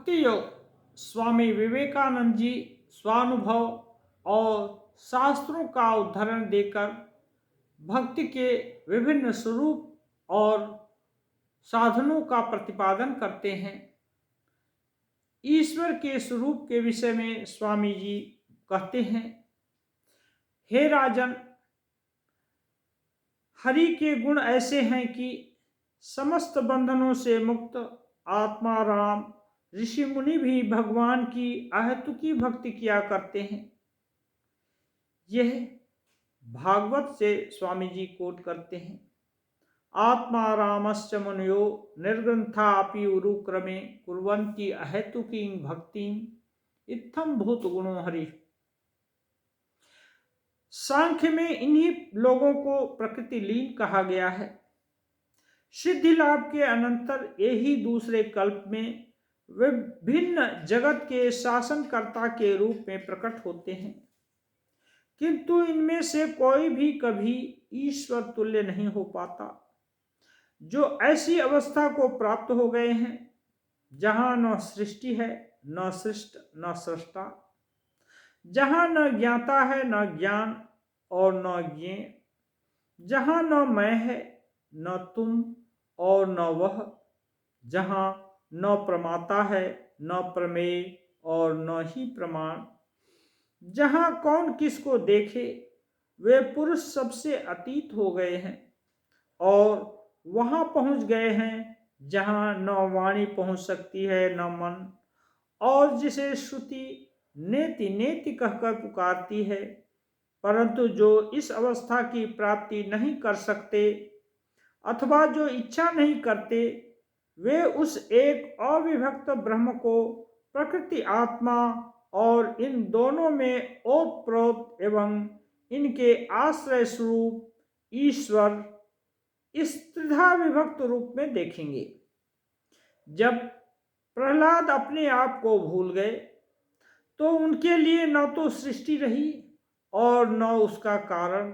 भक्ति योग स्वामी विवेकानंद जी स्वानुभव और शास्त्रों का उदाहरण देकर भक्ति के विभिन्न स्वरूप और साधनों का प्रतिपादन करते हैं। ईश्वर के स्वरूप के विषय में स्वामी जी कहते हैं, हे राजन, हरि के गुण ऐसे हैं कि समस्त बंधनों से मुक्त आत्मा राम ऋषि मुनि भी भगवान की अहेतुकी भक्ति किया करते हैं। यह भागवत से स्वामी जी कोट करते हैं। आत्मा रामश्च मुनयो निर्ग्रंथापि उरुक्रमे कुर्वन्ति अहेतुकी भक्ति इत्थम भूत गुणो हरि। सांख्य में इन्हीं लोगों को प्रकृति लीन कहा गया है। सिद्धि लाभ के अनंतर यही दूसरे कल्प में विभिन्न जगत के शासनकर्ता के रूप में प्रकट होते हैं, किंतु इनमें से कोई भी कभी ईश्वर तुल्य नहीं हो पाता। जो ऐसी अवस्था को प्राप्त हो गए हैं जहां न सृष्टि है, न सृष्ट, न सृष्टा, जहां न ज्ञाता है, न ज्ञान और न ज्ञेय, जहां न मैं है, न तुम और न वह, जहां न प्रमाता है, न प्रमेय और न ही प्रमाण, जहां कौन किसको देखे, वे पुरुष सबसे अतीत हो गए हैं और वहां पहुंच गए हैं जहां न वाणी पहुंच सकती है, न मन, और जिसे श्रुति नेति नेति कहकर पुकारती है, परंतु जो इस अवस्था की प्राप्ति नहीं कर सकते अथवा जो इच्छा नहीं करते, वे उस एक अविभक्त ब्रह्म को प्रकृति आत्मा और इन दोनों में ओतप्रोत एवं इनके आश्रय स्वरूप ईश्वर इस त्रिधा विभक्त रूप में देखेंगे। जब प्रहलाद अपने आप को भूल गए तो उनके लिए न तो सृष्टि रही और न उसका कारण,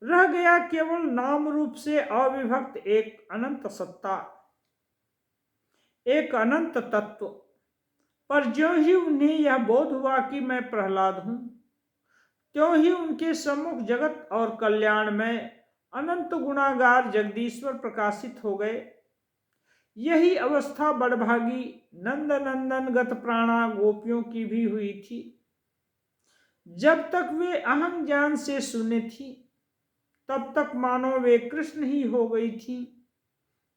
रह गया केवल नाम रूप से अविभक्त एक अनंत सत्ता, एक अनंत तत्व। पर ज्यों ही उन्हें यह बोध हुआ कि मैं प्रहलाद हूं, त्यों ही उनके सम्मुख जगत और कल्याण में अनंत गुणागार जगदीश्वर प्रकाशित हो गए। यही अवस्था बड़भागी नंद नंदन गत प्राणा गोपियों की भी हुई थी। जब तक वे अहम ज्ञान से शून्य थी तब तक मानो वे कृष्ण ही हो गई थी,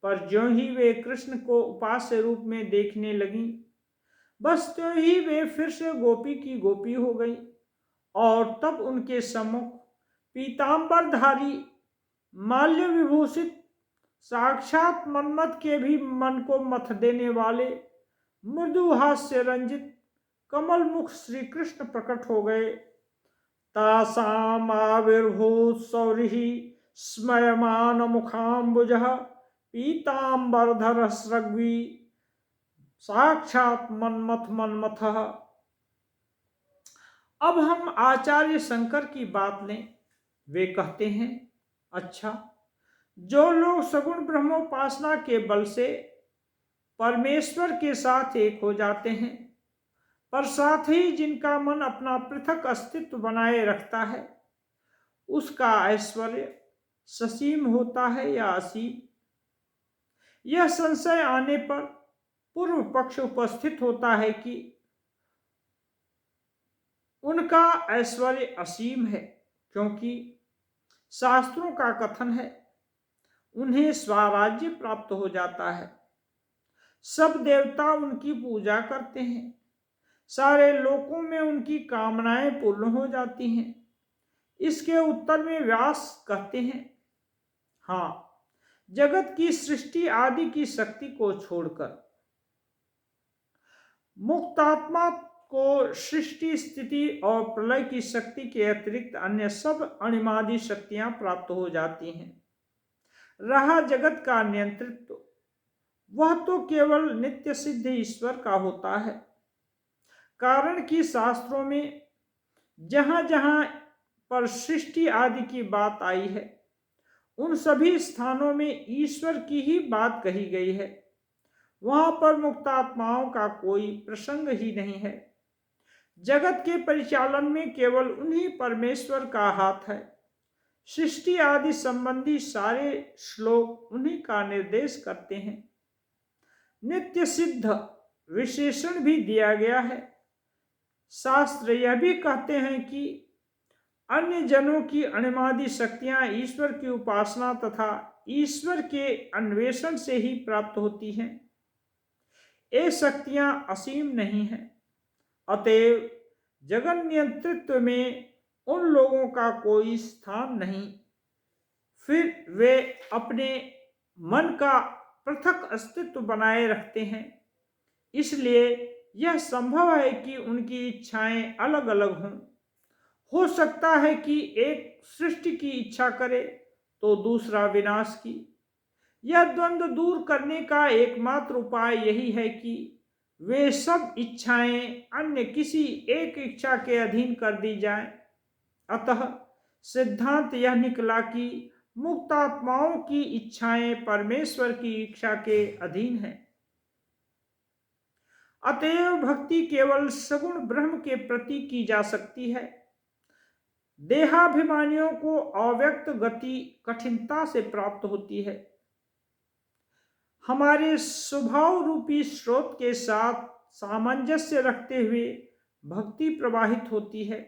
पर ज्यों ही वे कृष्ण को उपास्य रूप में देखने लगी, बस त्यों ही वे फिर से गोपी की गोपी हो गई और तब उनके सम्मुख पीतांबरधारी माल्य विभूषित साक्षात मन्मथ के भी मन को मथ देने वाले मृदु हास्य रंजित कमल मुख श्री कृष्ण प्रकट हो गए। तासाम आविर्भूत सौरिहि स्मयमान मुखाम्बुजः पीतांबरधर स्रग्वी साक्षात मन्मथ मन्मथः। अब हम आचार्य शंकर की बात लें। वे कहते हैं, अच्छा, जो लोग सगुण ब्रह्मोपासना के बल से परमेश्वर के साथ एक हो जाते हैं, पर साथ ही जिनका मन अपना पृथक अस्तित्व बनाए रखता है, उसका ऐश्वर्य ससीम होता है या असीम? यह संशय आने पर पूर्व पक्ष उपस्थित होता है कि उनका ऐश्वर्य असीम है, क्योंकि शास्त्रों का कथन है उन्हें स्वराज्य प्राप्त हो जाता है, सब देवता उनकी पूजा करते हैं, सारे लोकों में उनकी कामनाएं पूर्ण हो जाती हैं। इसके उत्तर में व्यास कहते हैं, हाँ, जगत की सृष्टि आदि की शक्ति को छोड़कर मुक्तात्मा को सृष्टि स्थिति और प्रलय की शक्ति के अतिरिक्त अन्य सब अणिमादि शक्तियां प्राप्त हो जाती हैं। रहा जगत का नियंत्रित्व, वह तो केवल नित्य सिद्ध ईश्वर का होता है, कारण कि शास्त्रों में जहां जहां पर सृष्टि आदि की बात आई है, उन सभी स्थानों में ईश्वर की ही बात कही गई है। वहां पर मुक्तात्माओं का कोई प्रसंग ही नहीं है। जगत के परिचालन में केवल उन्हीं परमेश्वर का हाथ है। सृष्टि आदि संबंधी सारे श्लोक उन्हीं का निर्देश करते हैं। नित्य सिद्ध विशेषण भी दिया गया है। शास्त्र यह भी कहते हैं कि अन्य जनों की अनिमादि शक्तियां ईश्वर की उपासना तथा ईश्वर के अन्वेषण से ही प्राप्त होती हैं। ये शक्तियां असीम नहीं हैं। अतएव जगन नियंत्रित्व में उन लोगों का कोई स्थान नहीं। फिर वे अपने मन का पृथक अस्तित्व बनाए रखते हैं। इसलिए यह संभव है कि उनकी इच्छाएं अलग अलग हों। हो सकता है कि एक सृष्टि की इच्छा करे तो दूसरा विनाश की। यह द्वंद्व दूर करने का एकमात्र उपाय यही है कि वे सब इच्छाएं अन्य किसी एक इच्छा के अधीन कर दी जाएं। अतः सिद्धांत यह निकला कि मुक्त आत्माओं की इच्छाएं परमेश्वर की इच्छा के अधीन है। अतएव भक्ति केवल सगुण ब्रह्म के प्रति की जा सकती है। देहाभिमानियों को अव्यक्त गति कठिनता से प्राप्त होती है। हमारे स्वभाव रूपी स्रोत के साथ सामंजस्य रखते हुए भक्ति प्रवाहित होती है।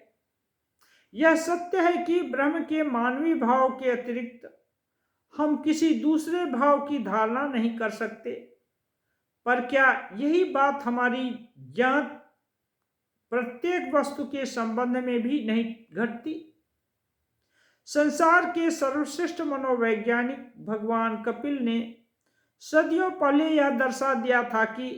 यह सत्य है कि ब्रह्म के मानवीय भाव के अतिरिक्त हम किसी दूसरे भाव की धारणा नहीं कर सकते। पर क्या यही बात हमारी ज्ञात प्रत्येक वस्तु के संबंध में भी नहीं घटती? संसार के सर्वश्रेष्ठ मनोवैज्ञानिक भगवान कपिल ने सदियों पहले यह दर्शा दिया था कि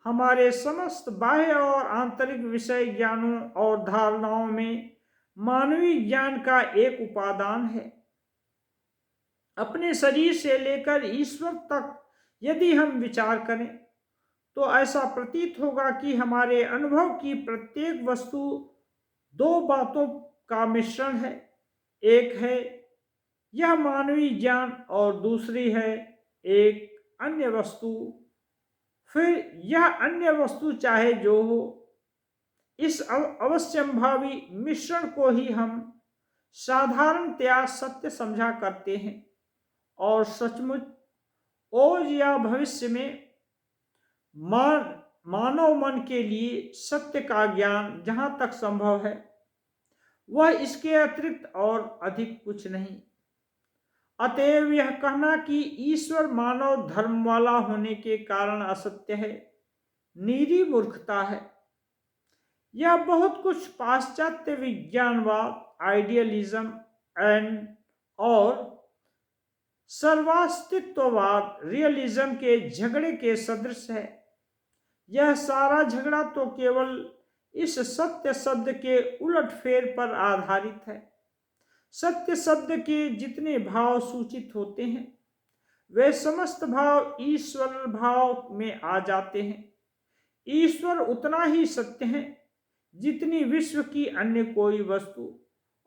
हमारे समस्त बाह्य और आंतरिक विषय ज्ञानों और धारणाओं में मानवीय ज्ञान का एक उपादान है। अपने शरीर से लेकर ईश्वर तक यदि हम विचार करें तो ऐसा प्रतीत होगा कि हमारे अनुभव की प्रत्येक वस्तु दो बातों का मिश्रण है। एक है यह मानवीय ज्ञान और दूसरी है एक अन्य वस्तु। फिर यह अन्य वस्तु चाहे जो हो, इस अवश्यंभावी मिश्रण को ही हम साधारणतया सत्य समझा करते हैं। और सचमुच ओज या भविष्य में मानव मन के लिए सत्य का ज्ञान जहां तक संभव है वह इसके अतिरिक्त और अधिक कुछ नहीं। अतएव यह कहना कि ईश्वर मानव धर्म वाला होने के कारण असत्य है, नीरी मूर्खता है। यह बहुत कुछ पाश्चात्य विज्ञानवाद, आइडियलिज्म और सर्वास्तित्ववाद, रियलिज्म के झगड़े के सदृश है। यह सारा झगड़ा तो केवल इस सत्य शब्द के उलटफेर पर आधारित है। सत्य शब्द के जितने भाव सूचित होते हैं वे समस्त भाव ईश्वर भाव में आ जाते हैं। ईश्वर उतना ही सत्य है जितनी विश्व की अन्य कोई वस्तु।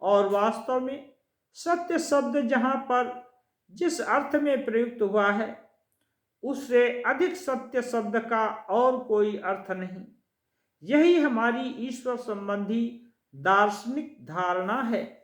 और वास्तव में सत्य शब्द जहां पर जिस अर्थ में प्रयुक्त हुआ है उससे अधिक सत्य शब्द का और कोई अर्थ नहीं। यही हमारी ईश्वर संबंधी दार्शनिक धारणा है।